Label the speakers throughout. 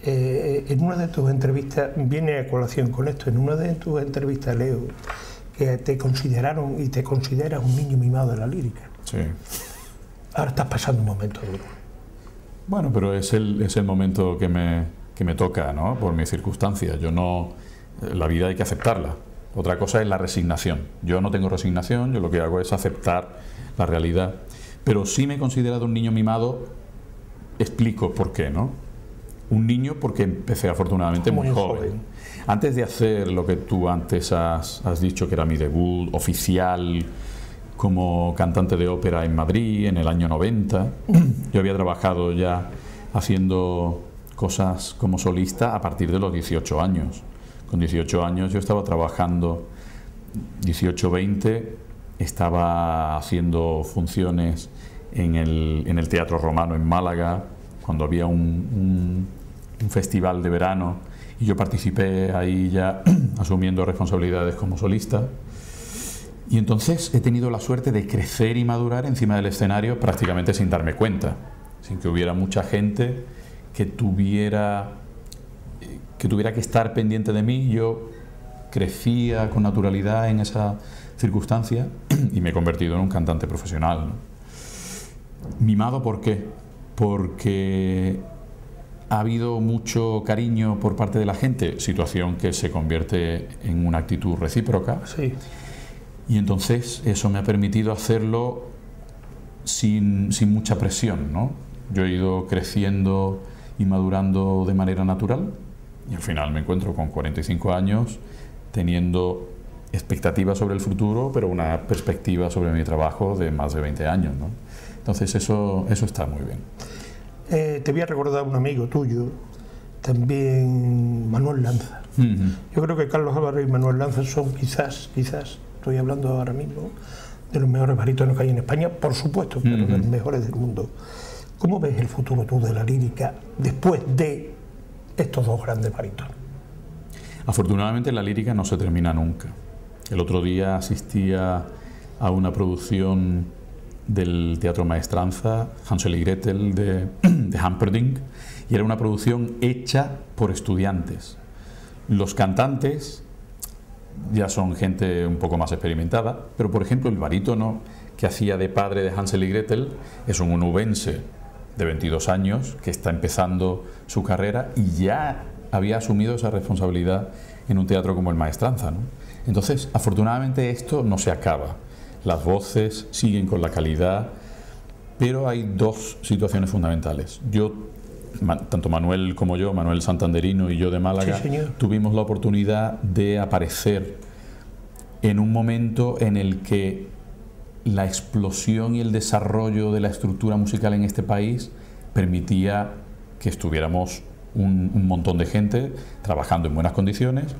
Speaker 1: en una de tus entrevistas, viene a colación con esto, en una de tus entrevistas leo que te consideraron y te consideras un niño mimado de la lírica.
Speaker 2: Sí.
Speaker 1: Ahora estás pasando un momento duro.
Speaker 2: Bueno, pero es el momento que me toca, ¿no? Por mis circunstancias. Yo no... La vida hay que aceptarla. Otra cosa es la resignación. Yo no tengo resignación, yo lo que hago es aceptar la realidad. Pero sí me he considerado un niño mimado, explico por qué, ¿no? Un niño porque empecé afortunadamente muy joven. Antes de hacer lo que tú antes has dicho, que era mi debut oficial como cantante de ópera en Madrid en el año 90, yo había trabajado ya haciendo cosas como solista a partir de los 18 años. Con 18 años yo estaba trabajando, 18-20, estaba haciendo funciones en el Teatro Romano en Málaga, cuando había un festival de verano, y yo participé ahí ya asumiendo responsabilidades como solista. Y entonces he tenido la suerte de crecer y madurar encima del escenario prácticamente sin darme cuenta, sin que hubiera mucha gente que tuviera que estar pendiente de mí. Yo crecía con naturalidad en esa circunstancia y me he convertido en un cantante profesional, ¿no? Mimado, ¿por qué? Porque ha habido mucho cariño por parte de la gente, situación que se convierte en una actitud recíproca.
Speaker 1: Sí.
Speaker 2: Y entonces eso me ha permitido hacerlo sin mucha presión, ¿no? Yo he ido creciendo y madurando de manera natural y al final me encuentro con 45 años teniendo expectativas sobre el futuro, pero una perspectiva sobre mi trabajo de más de 20 años, ¿no? Entonces eso está muy bien.
Speaker 1: Te voy a recordar a un amigo tuyo, también Manuel Lanza. Yo creo que Carlos Álvarez y Manuel Lanza son quizás, estoy hablando ahora mismo, de los mejores barítonos que hay en España, por supuesto, pero de los mejores del mundo. ¿Cómo ves el futuro tú de la lírica después de estos dos grandes barítonos?
Speaker 2: Afortunadamente la lírica no se termina nunca. El otro día asistía a una producción del Teatro Maestranza, Hansel y Gretel de Humperdinck, y era una producción hecha por estudiantes. Los cantantes ya son gente un poco más experimentada, pero por ejemplo el barítono que hacía de padre de Hansel y Gretel es un onubense de 22 años que está empezando su carrera y ya había asumido esa responsabilidad en un teatro como el Maestranza, ¿no? Entonces, afortunadamente esto no se acaba. Las voces siguen con la calidad, pero hay dos situaciones fundamentales. Tanto Manuel como yo, Manuel Santanderino y yo de Málaga,
Speaker 1: sí,
Speaker 2: tuvimos la oportunidad de aparecer en un momento en el que la explosión y el desarrollo de la estructura musical en este país permitía que estuviéramos un montón de gente trabajando en buenas condiciones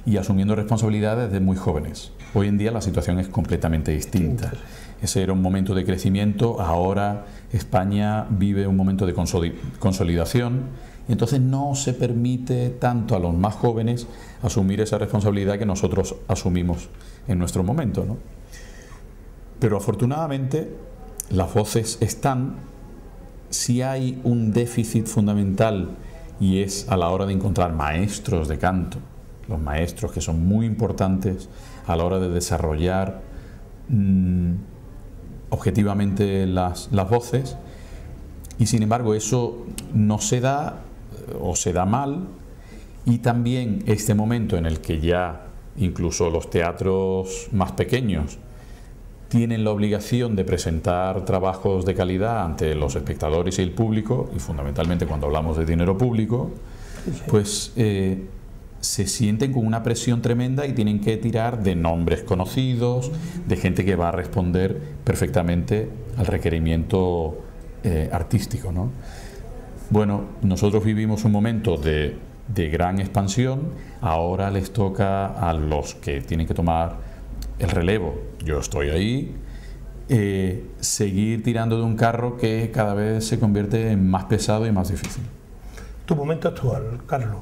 Speaker 2: y asumiendo responsabilidades desde muy jóvenes. Hoy en día la situación es completamente distinta. Ese era un momento de crecimiento, ahora España vive un momento de consolidación y entonces no se permite tanto a los más jóvenes asumir esa responsabilidad que nosotros asumimos en nuestro momento, ¿no? Pero afortunadamente las voces están. Si hay un déficit fundamental y es a la hora de encontrar maestros de canto, los maestros que son muy importantes a la hora de desarrollar objetivamente las voces, y sin embargo eso no se da o se da mal. Y también este momento en el que ya incluso los teatros más pequeños tienen la obligación de presentar trabajos de calidad ante los espectadores y el público, y fundamentalmente cuando hablamos de dinero público, pues se sienten con una presión tremenda y tienen que tirar de nombres conocidos, de gente que va a responder perfectamente al requerimiento artístico, ¿no? Bueno, nosotros vivimos un momento de gran expansión, ahora les toca a los que tienen que tomar el relevo, yo estoy ahí, seguir tirando de un carro que cada vez se convierte en más pesado y más difícil.
Speaker 1: Tu momento actual, Carlos.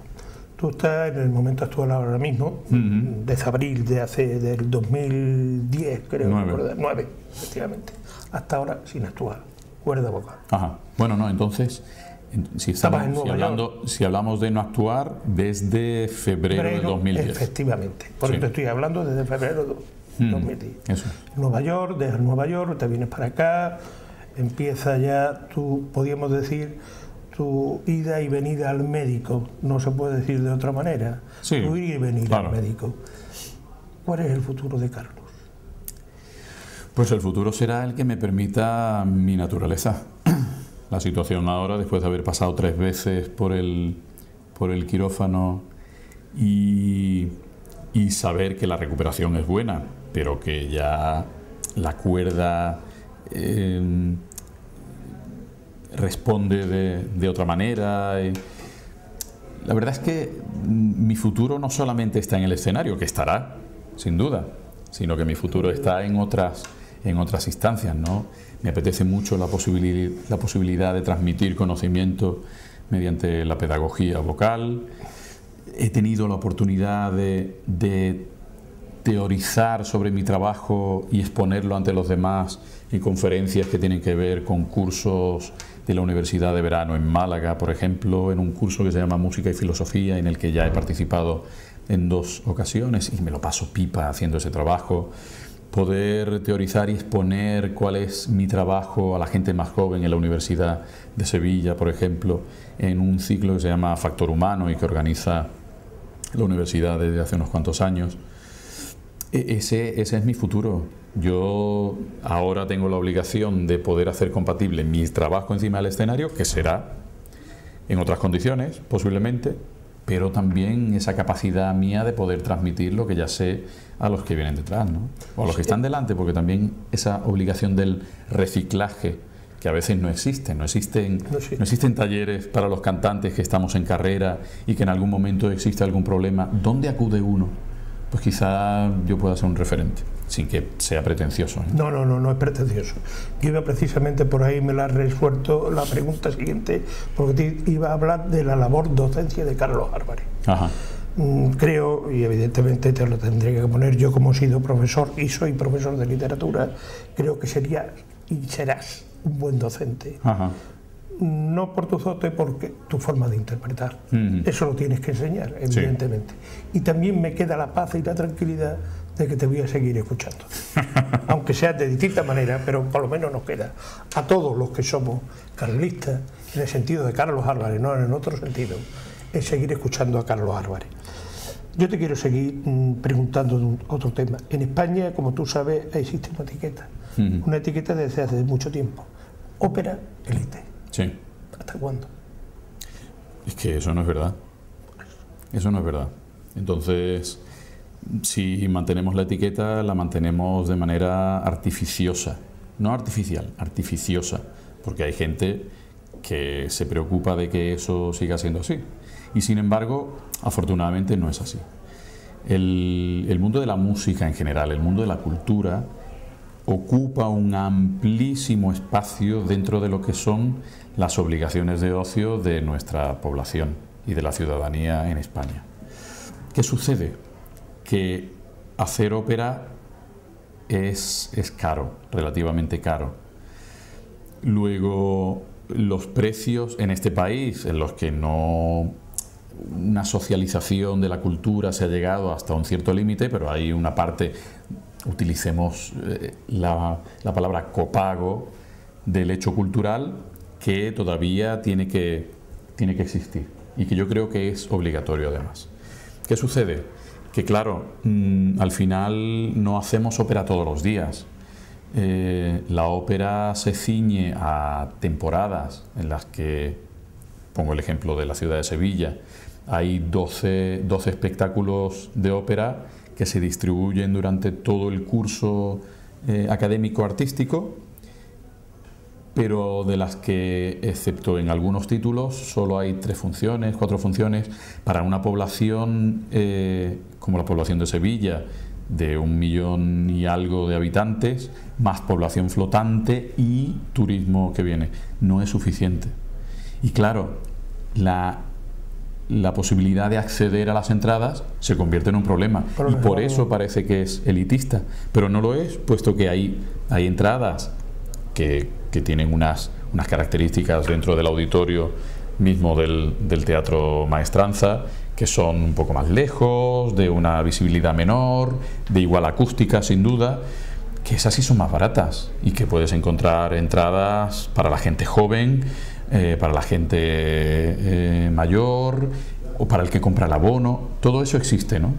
Speaker 1: Tú estás en el momento actual ahora mismo, desde abril del 2010, creo, 9, efectivamente, hasta ahora sin actuar, cuerda vocal.
Speaker 2: Ajá. Bueno, no, entonces Si hablamos de no actuar, desde febrero de 2010.
Speaker 1: Efectivamente, por eso te estoy hablando desde febrero de 2010.
Speaker 2: Eso.
Speaker 1: Nueva York, dejas Nueva York, te vienes para acá, empieza ya podríamos decir, tu ida y venida al médico, no se puede decir de otra manera,
Speaker 2: sí,
Speaker 1: tu ir y venir
Speaker 2: claro.
Speaker 1: al médico. ¿Cuál es el futuro de Carlos?
Speaker 2: Pues el futuro será el que me permita mi naturaleza. La situación ahora, después de haber pasado 3 veces por el quirófano y saber que la recuperación es buena, pero que ya la cuerda responde de otra manera. La verdad es que mi futuro no solamente está en el escenario, que estará, sin duda, sino que mi futuro está en otras instancias, ¿no? Me apetece mucho la posibilidad de transmitir conocimiento mediante la pedagogía vocal. He tenido la oportunidad de teorizar sobre mi trabajo y exponerlo ante los demás en conferencias que tienen que ver con cursos de la Universidad de Verano en Málaga, por ejemplo, en un curso que se llama Música y Filosofía, en el que ya he participado en 2 ocasiones y me lo paso pipa haciendo ese trabajo. Poder teorizar y exponer cuál es mi trabajo a la gente más joven en la Universidad de Sevilla, por ejemplo, en un ciclo que se llama Factor Humano y que organiza la universidad desde hace unos cuantos años. Ese es mi futuro. Yo ahora tengo la obligación de poder hacer compatible mi trabajo encima del escenario, que será en otras condiciones, posiblemente, pero también esa capacidad mía de poder transmitir lo que ya sé a los que vienen detrás, ¿no? O a los que están delante, porque también esa obligación del reciclaje, que a veces no existe. No existen talleres para los cantantes que estamos en carrera y que en algún momento existe algún problema. ¿Dónde acude uno? Pues quizá yo pueda ser un referente, sin que sea pretencioso, ¿no?
Speaker 1: No es pretencioso. Yo iba precisamente por ahí, me la has resuelto la pregunta siguiente, porque te iba a hablar de la labor docencia de Carlos Álvarez.
Speaker 2: Ajá.
Speaker 1: Creo, y evidentemente te lo tendré que poner yo como he sido profesor y soy profesor de literatura, creo que sería y serás un buen docente.
Speaker 2: Ajá.
Speaker 1: No por tu dote, porque tu forma de interpretar. Eso lo tienes que enseñar, evidentemente. Sí. Y también me queda la paz y la tranquilidad de que te voy a seguir escuchando. Aunque sea de distinta manera, pero por lo menos nos queda a todos los que somos carlistas, en el sentido de Carlos Álvarez, no en el otro sentido, es seguir escuchando a Carlos Álvarez. Yo te quiero seguir preguntando de otro tema. En España, como tú sabes, existe una etiqueta. Una etiqueta desde hace mucho tiempo. Ópera élite.
Speaker 2: Sí.
Speaker 1: ¿Hasta cuándo?
Speaker 2: Es que eso no es verdad. Eso no es verdad. Entonces, si mantenemos la etiqueta, la mantenemos de manera artificiosa. No artificial, artificiosa. Porque hay gente que se preocupa de que eso siga siendo así. Y sin embargo, afortunadamente no es así. El mundo de la música en general, el mundo de la cultura, ocupa un amplísimo espacio dentro de lo que son las obligaciones de ocio de nuestra población y de la ciudadanía en España. ¿Qué sucede? Que hacer ópera es caro, relativamente caro. Luego, los precios en este país, en los que no una socialización de la cultura se ha llegado hasta un cierto límite, pero hay una parte, utilicemos la palabra copago del hecho cultural, que todavía tiene que existir y que yo creo que es obligatorio además. ¿Qué sucede? Que claro, al final no hacemos ópera todos los días. La ópera se ciñe a temporadas en las que, pongo el ejemplo de la ciudad de Sevilla, hay 12 espectáculos de ópera que se distribuyen durante todo el curso académico artístico, pero de las que, excepto en algunos títulos, solo hay 3 funciones, 4 funciones, para una población como la población de Sevilla, de 1 millón y algo de habitantes, más población flotante y turismo que viene. No es suficiente. Y claro, la posibilidad de acceder a las entradas se convierte en un problema. Y por eso parece que es elitista. Pero no lo es, puesto que hay entradas que tienen unas características dentro del auditorio mismo del Teatro Maestranza, que son un poco más lejos, de una visibilidad menor, de igual acústica sin duda, que esas sí son más baratas y que puedes encontrar entradas para la gente joven, para la gente mayor o para el que compra el abono. Todo eso existe, ¿no?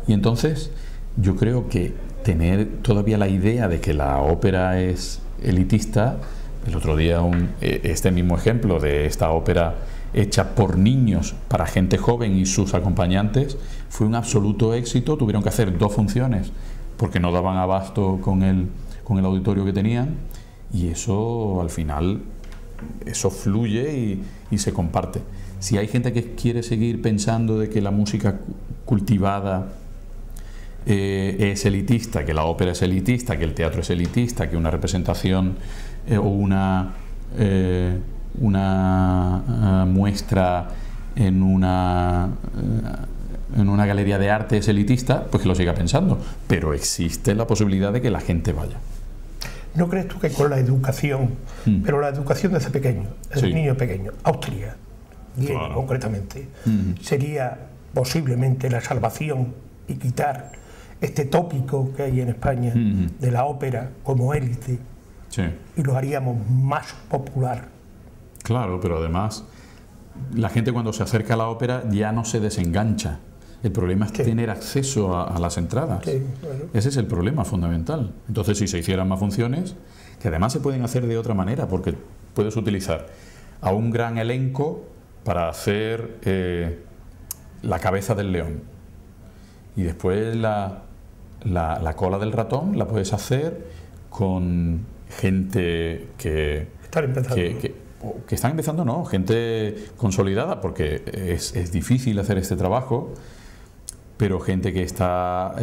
Speaker 2: Y entonces yo creo que tener todavía la idea de que la ópera es elitista, el otro día este mismo ejemplo de esta ópera hecha por niños para gente joven y sus acompañantes fue un absoluto éxito. Tuvieron que hacer 2 funciones porque no daban abasto con el auditorio que tenían, y eso al final eso fluye y se comparte. Si hay gente que quiere seguir pensando de que la música cultivada es elitista, que la ópera es elitista, que el teatro es elitista, que una representación o una muestra en una galería de arte es elitista, pues que lo siga pensando, pero existe la posibilidad de que la gente vaya.
Speaker 1: ¿No crees tú que con la educación, pero la educación desde pequeño, desde niño pequeño, Austria, Viena claro, concretamente, sería posiblemente la salvación y quitar este tópico que hay en España de la ópera como élite, y lo haríamos más popular?
Speaker 2: Claro, pero además la gente cuando se acerca a la ópera ya no se desengancha. El problema es tener acceso a las entradas. Bueno. Ese es el problema fundamental. Entonces, si se hicieran más funciones, que además se pueden hacer de otra manera, porque puedes utilizar a un gran elenco para hacer la cabeza del león, y después la cola del ratón la puedes hacer con gente que están empezando, no, gente consolidada, porque es difícil hacer este trabajo, pero gente que está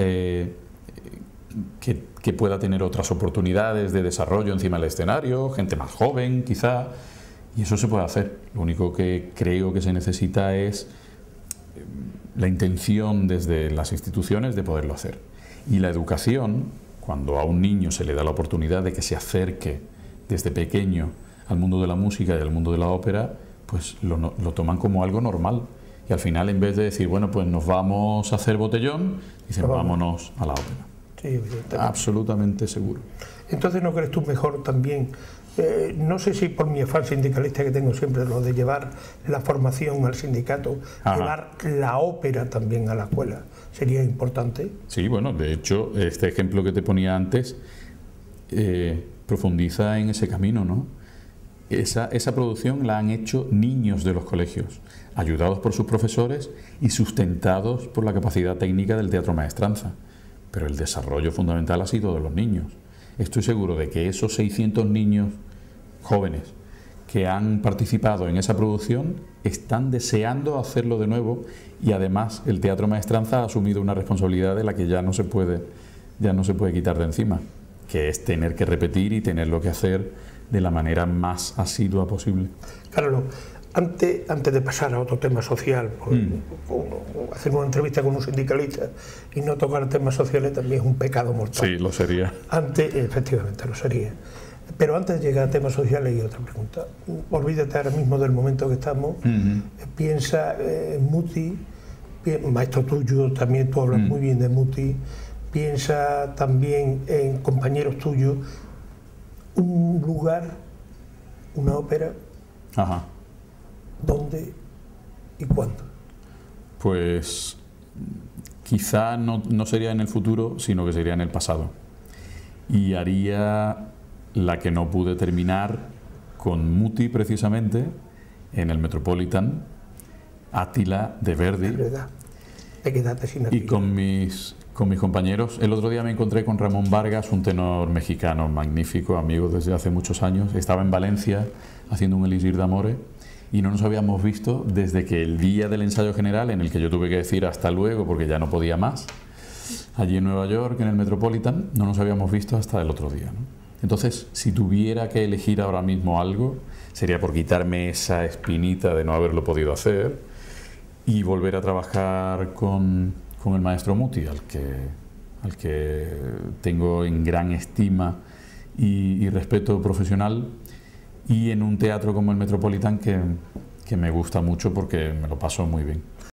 Speaker 2: que pueda tener otras oportunidades de desarrollo encima del escenario, gente más joven quizá, y eso se puede hacer. Lo único que creo que se necesita es la intención desde las instituciones de poderlo hacer. Y la educación, cuando a un niño se le da la oportunidad de que se acerque desde pequeño al mundo de la música y al mundo de la ópera, pues lo toman como algo normal. Y al final, en vez de decir, bueno, pues nos vamos a hacer botellón, dicen, vámonos a la ópera.
Speaker 1: Sí, evidentemente.
Speaker 2: Absolutamente seguro.
Speaker 1: Entonces, ¿no crees tú mejor también, no sé si por mi afán sindicalista que tengo siempre, lo de llevar la formación al sindicato, llevar la ópera también a la escuela, sería importante?
Speaker 2: Sí, bueno, de hecho, este ejemplo que te ponía antes profundiza en ese camino, ¿no? Esa producción la han hecho niños de los colegios, ayudados por sus profesores y sustentados por la capacidad técnica del Teatro Maestranza. Pero el desarrollo fundamental ha sido de los niños. Estoy seguro de que esos 600 niños jóvenes que han participado en esa producción están deseando hacerlo de nuevo, y además el Teatro Maestranza ha asumido una responsabilidad de la que ya no se puede quitar de encima, que es tener que repetir y tenerlo que hacer de la manera más asidua posible.
Speaker 1: Carlos, antes de pasar a otro tema social, hacer una entrevista con un sindicalista y no tocar temas sociales también es un pecado mortal.
Speaker 2: Sí, lo sería.
Speaker 1: Efectivamente, lo sería. Pero antes de llegar a temas sociales, y otra pregunta. Olvídate ahora mismo del momento que estamos. Piensa en Muti, maestro tuyo, también tú hablas muy bien de Muti. Piensa también en compañeros tuyos. Un lugar, una ópera, ¿dónde y cuándo?
Speaker 2: Pues quizá no sería en el futuro, sino que sería en el pasado. Y haría la que no pude terminar con Muti, precisamente, en el Metropolitan, Átila de Verdi.
Speaker 1: Es verdad, te quedaste sin Átila.
Speaker 2: Y con mis compañeros. El otro día me encontré con Ramón Vargas, un tenor mexicano magnífico, amigo desde hace muchos años. Estaba en Valencia haciendo un Elisir d'Amore y no nos habíamos visto desde que el día del ensayo general, en el que yo tuve que decir hasta luego porque ya no podía más, allí en Nueva York, en el Metropolitan, no nos habíamos visto hasta el otro día, ¿no? Entonces, si tuviera que elegir ahora mismo algo, sería por quitarme esa espinita de no haberlo podido hacer y volver a trabajar con el maestro Muti, al que tengo en gran estima y respeto profesional, y en un teatro como el Metropolitan que que me gusta mucho porque me lo paso muy bien.